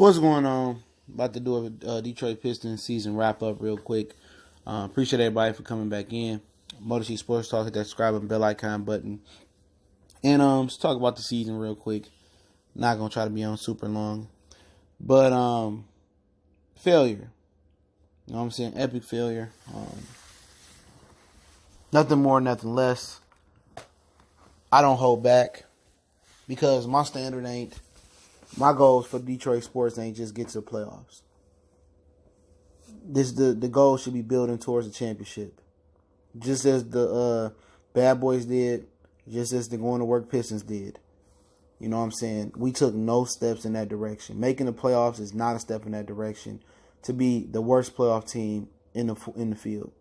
What's going on? About to do a Detroit Pistons season wrap up real quick. Appreciate everybody for coming back in. Motor City Sports Talk, hit that subscribe and bell icon button. And just talk about the season real quick. Not gonna try to be on super long. But failure. You know what I'm saying? Epic failure. Nothing more, nothing less. I don't hold back. Because my standard ain't, my goals for Detroit sports ain't just get to the playoffs. The goal should be building towards a championship. Just as the Bad Boys did, just as the Going to Work Pistons did. You know what I'm saying? We took no steps in that direction. Making the playoffs is not a step in that direction to be the worst playoff team in the field.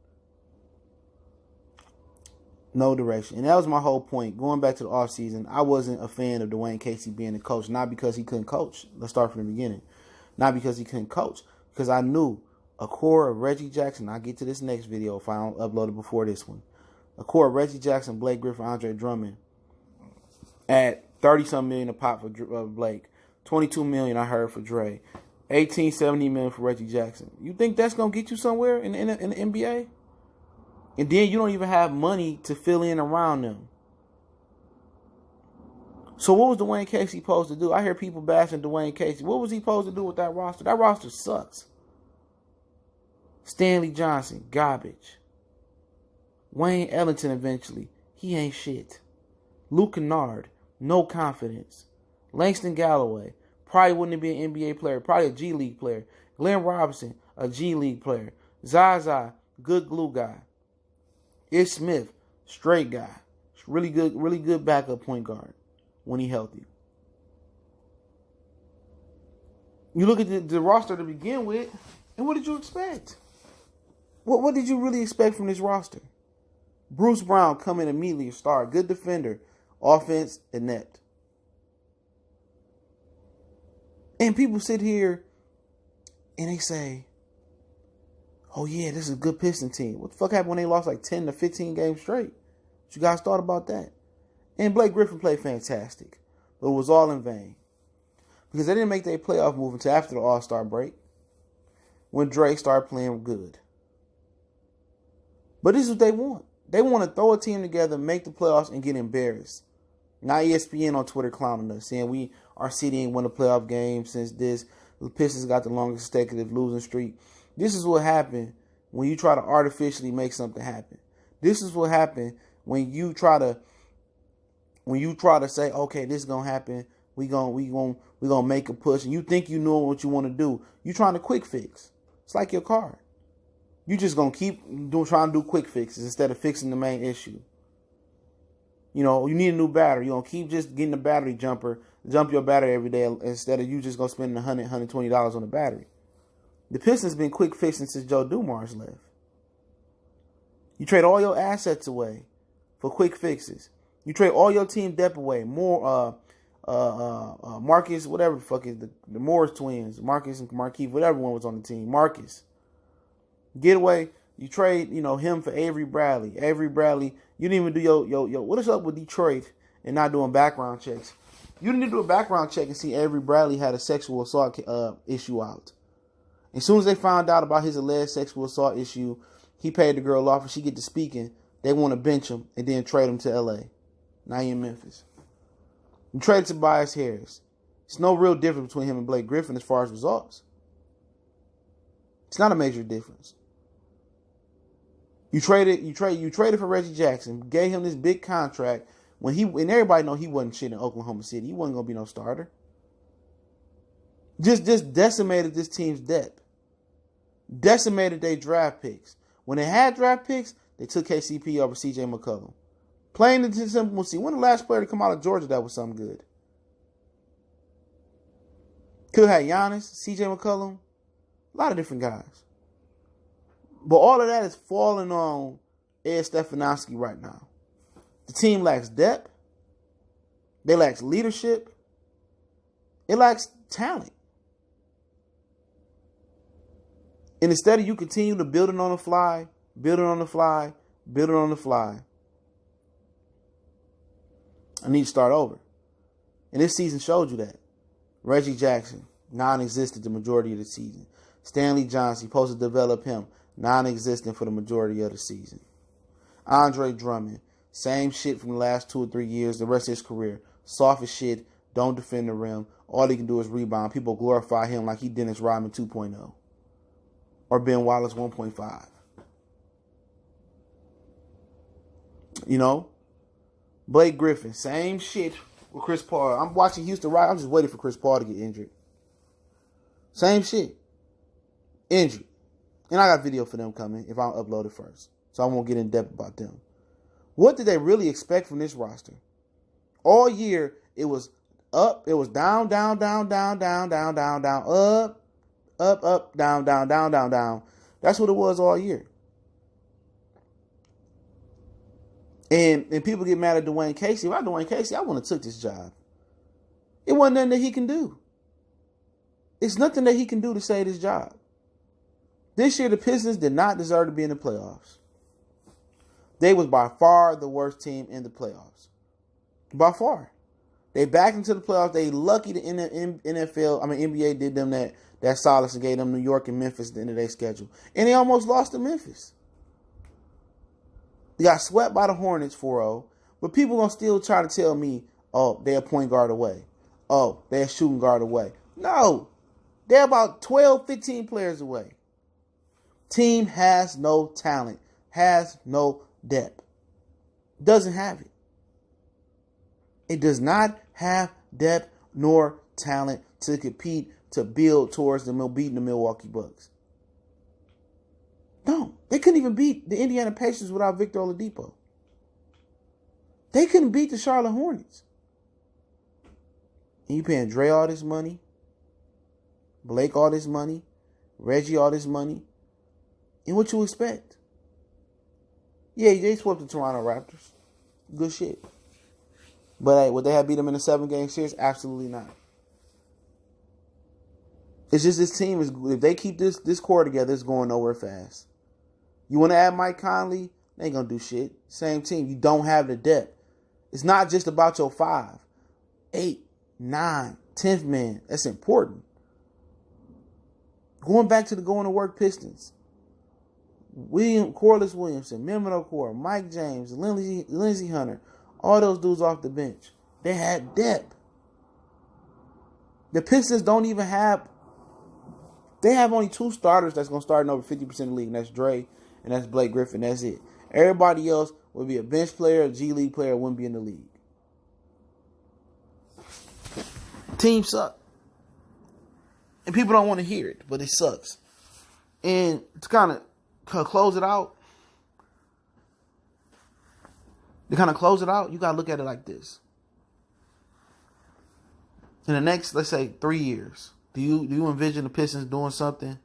No direction. And that was my whole point. Going back to the offseason, I wasn't a fan of Dwayne Casey being the coach. Not because he couldn't coach. Let's start from the beginning. Not because he couldn't coach. Because I knew a core of Reggie Jackson. I'll get to this next video if I don't upload it before this one. A core of Reggie Jackson, Blake Griffin, Andre Drummond at 30-something million a pop for Blake. 22 million I heard for Dre. 70 million for Reggie Jackson. You think that's going to get you somewhere in the NBA? And then you don't even have money to fill in around them. So what was Dwayne Casey supposed to do? I hear people bashing Dwayne Casey. What was he supposed to do with that roster? That roster sucks. Stanley Johnson, garbage. Wayne Ellington eventually. He ain't shit. Luke Kennard, no confidence. Langston Galloway, probably wouldn't be an NBA player, probably a G League player. Glenn Robinson, a G League player. Zaza, good glue guy. Ish Smith, straight guy. Really good backup point guard when he healthy. You look at the roster to begin with, and what did you expect? What did you really expect from this roster? Bruce Brown coming immediately, a star, good defender, offense inept. And people sit here and they say, oh, yeah, this is a good Piston team. What the fuck happened when they lost like 10 to 15 games straight? What you guys thought about that? And Blake Griffin played fantastic. But it was all in vain. Because they didn't make their playoff move until after the All-Star break. When Drake started playing good. But this is what they want. They want to throw a team together, make the playoffs, and get embarrassed. Now ESPN on Twitter clowning us, saying our city ain't won a playoff game since this. The Pistons got the longest consecutive losing streak. This is what happened when you try to artificially make something happen. This is what happened when you try to say, okay, this is gonna happen. We gonna make a push, and you think you know what you want to do. You trying to quick fix. It's like your car. You just gonna keep trying to do quick fixes instead of fixing the main issue. You know, you need a new battery. You're gonna keep just getting a battery jump your battery every day instead of you just gonna spend $120 on the battery. The Pistons been quick fixing since Joe Dumars left. You trade all your assets away for quick fixes. You trade all your team depth away. More Marcus, whatever the fuck is the Morris twins, Marcus and Marquise, whatever one was on the team. Marcus. Get away. You trade, him for Avery Bradley. Avery Bradley, you didn't even do your what is up with Detroit and not doing background checks? You didn't do a background check and see Avery Bradley had a sexual assault issue out. As soon as they found out about his alleged sexual assault issue, he paid the girl off and she get to speaking. They want to bench him and then trade him to L.A. Now he in Memphis. You traded Tobias Harris. It's no real difference between him and Blake Griffin as far as results. It's not a major difference. You traded for Reggie Jackson, gave him this big contract and everybody know he wasn't shit in Oklahoma City. He wasn't gonna be no starter. Just decimated this team's depth. Decimated their draft picks. When they had draft picks, they took KCP over CJ McCollum. Plain and simple, we'll see. When the last player to come out of Georgia that was something good? Could have had Giannis, CJ McCollum, a lot of different guys. But all of that is falling on Ed Stefanowski right now. The team lacks depth. They lack leadership. It lacks talent. And instead of you continue to build it on the fly, I need to start over. And this season showed you that. Reggie Jackson, non-existent the majority of the season. Stanley Johnson, supposed to develop him, non-existent for the majority of the season. Andre Drummond, same shit from the last 2 or 3 years, the rest of his career. Soft as shit, don't defend the rim. All he can do is rebound. People glorify him like he Dennis Rodman 2.0 or Ben Wallace 1.5. You know? Blake Griffin, same shit with Chris Paul. I'm watching Houston Rockets. I'm just waiting for Chris Paul to get injured. Same shit. Injury. And I got video for them coming if I don't upload it first. So I won't get in depth about them. What did they really expect from this roster? All year, it was up, it was down, down, down, down, down, down, down, down, up, up, up, down, down, down, down, down. That's what it was all year. And people get mad at Dwayne Casey. If I Dwayne Casey, I wouldn't have took this job. It wasn't nothing that he can do. It's nothing that he can do to save this job. This year, the Pistons did not deserve to be in the playoffs. They was by far the worst team in the playoffs. By far. They backed into the playoffs. They lucky the NBA did them that solace and gave them New York and Memphis at the end of their schedule. And they almost lost to Memphis. They got swept by the Hornets 4-0. But people going to still try to tell me, oh, they're a point guard away. Oh, they're a shooting guard away. No. They're about 12, 15 players away. Team has no talent. Has no depth. Doesn't have it. It does not have depth nor talent to compete, to build towards beating the Milwaukee Bucks. No. They couldn't even beat the Indiana Pacers without Victor Oladipo. They couldn't beat the Charlotte Hornets. And you paying Dre all this money, Blake all this money, Reggie all this money. And what you expect? Yeah, they swept the Toronto Raptors. Good shit. But hey, would they have beat them in a 7-game series? Absolutely not. It's just this team is, if they keep this core together, it's going nowhere fast. You want to add Mike Conley? They ain't going to do shit. Same team. You don't have the depth. It's not just about your 5, 8, 9, 10th man. That's important. Going back to the going to work Pistons. Corliss Williamson, Mehmet Okur, Mike James, Lindsey Hunter, all those dudes off the bench. They had depth. The Pistons don't even have, they have only 2 starters that's going to start in over 50% of the league, and that's Dre and that's Blake Griffin. That's it. Everybody else would be a bench player, a G League player, wouldn't be in the league. Team suck. And people don't want to hear it, but it sucks. And to kind of close it out, you got to look at it like this. In the next, let's say, 3 years, do you envision the Pistons doing something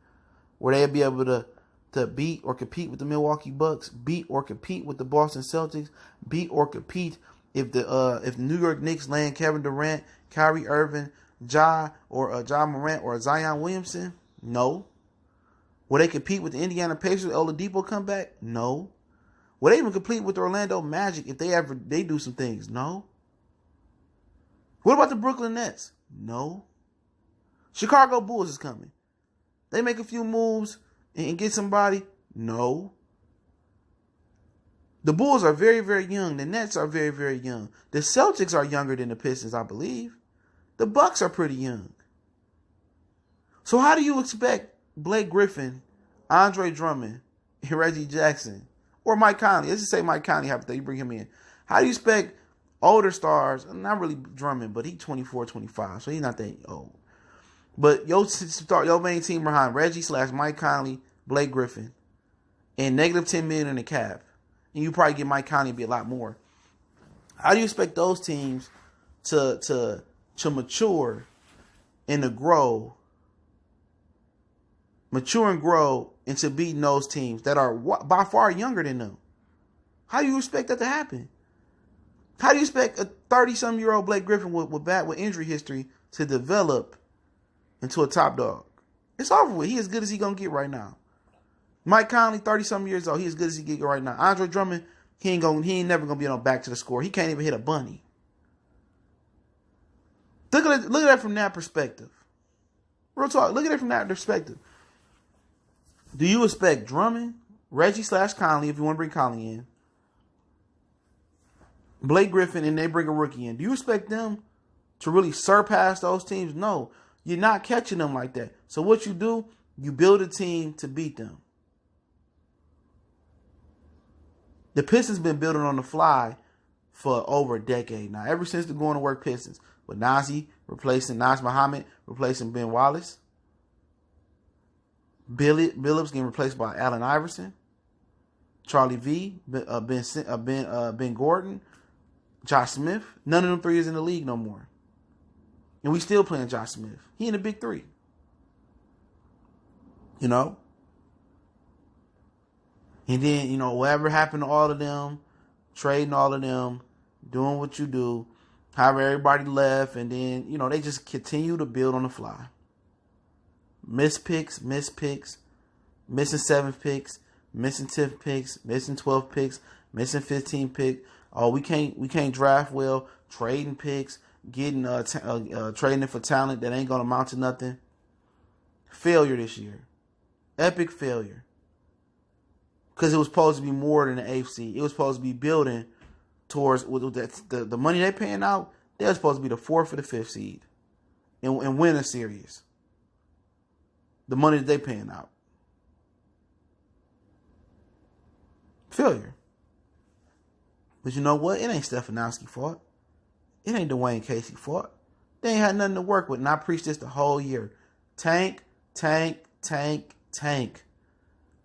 where they'll be able to beat or compete with the Milwaukee Bucks, beat or compete with the Boston Celtics, beat or compete if the New York Knicks land Kevin Durant, Kyrie Irving, Ja Morant, or Zion Williamson? No. Will they compete with the Indiana Pacers? Oladipo come back? No. Will they even compete with the Orlando Magic if they do some things? No. What about the Brooklyn Nets? No. Chicago Bulls is coming. They make a few moves and get somebody? No. The Bulls are very, very young. The Nets are very, very young. The Celtics are younger than the Pistons, I believe. The Bucks are pretty young. So how do you expect Blake Griffin, Andre Drummond, and Reggie Jackson, or Mike Conley? Let's just say Mike Conley, you bring him in. How do you expect older stars, not really Drummond, but he's 24, 25, so he's not that old. But your main team behind Reggie / Mike Conley, Blake Griffin, and negative $10 million in the cap. And you probably get Mike Conley to be a lot more. How do you expect those teams to mature and to grow? Mature and grow into beating those teams that are by far younger than them. How do you expect that to happen? How do you expect a 30-some-year-old Blake Griffin with injury history to develop into a top dog? It's over with. He as good as he gonna get right now. Mike Conley, 30-some years old, he as good as he get right now. Andre Drummond, he ain't never gonna be on back to the score. He can't even hit a bunny. Look at that from that perspective. Real talk. Look at it from that perspective. Do you expect Drummond, Reggie/Conley, if you want to bring Conley in, Blake Griffin, and they bring a rookie in? Do you expect them to really surpass those teams? No. You're not catching them like that. So what you do, you build a team to beat them. The Pistons been building on the fly for over a decade now. Ever since the going to work Pistons. With Naz Muhammad replacing Ben Wallace. Billups getting replaced by Allen Iverson. Charlie V. Ben Gordon. Josh Smith. None of them three is in the league no more. And we still playing Josh Smith. He in the big three. You know? And then, you know, whatever happened to all of them, trading all of them, doing what you do, however everybody left, and then, you know, they just continue to build on the fly. Missing 7th picks, missing 10th picks, missing 12th picks, missing 15 picks. Oh, we can't draft well, trading picks, getting trading it for talent that ain't gonna amount to nothing. Failure this year. Epic failure. Because it was supposed to be more than the AFC. It was supposed to be building towards the money they paying out. They're supposed to be the 4th or the 5th seed and win a series. The money that they paying out. Failure. But you know what? It ain't Stefanowski's fault. It ain't Dwayne Casey's fault. They ain't had nothing to work with. And I preached this the whole year. Tank, tank, tank, tank.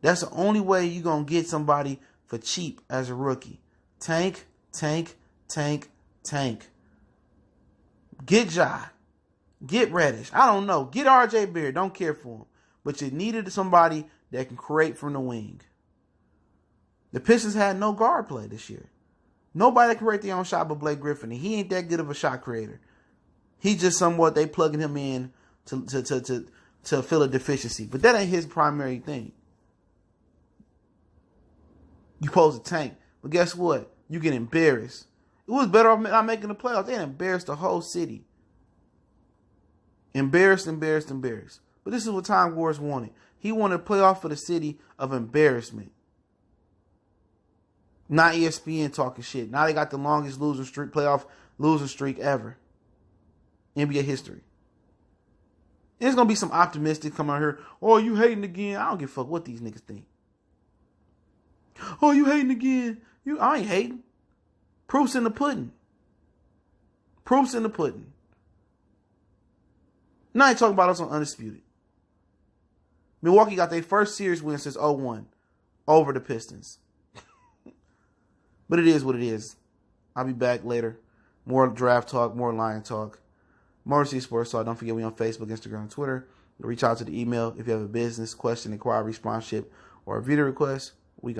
That's the only way you're going to get somebody for cheap as a rookie. Tank, tank, tank, tank. Get Ja. Get Reddish. I don't know. Get RJ Barrett. Don't care for him. But you needed somebody that can create from the wing. The Pistons had no guard play this year. Nobody that can create their own shot but Blake Griffin. And he ain't that good of a shot creator. He's just somewhat they plugging him in to fill a deficiency. But that ain't his primary thing. You supposed to tank. But guess what? You get embarrassed. It was better off not making the playoffs. They embarrassed the whole city. Embarrassed. But this is what Tom Gores wanted. He wanted a playoff for the city of embarrassment. Not ESPN talking shit. Now they got the longest playoff losing streak ever. NBA history. There's going to be some optimistic coming out here. Oh, you hating again? I don't give a fuck what these niggas think. Oh, you hating again? I ain't hating. Proof's in the pudding. Proof's in the pudding. Now I ain't talking about us on Undisputed. Milwaukee got their first series win since 2001 over the Pistons. But it is what it is. I'll be back later. More draft talk, more Lion talk. Motor City Sports Talk. Don't forget we on Facebook, Instagram, and Twitter. Reach out to the email if you have a business question, inquiry, sponsorship, or a video request. We got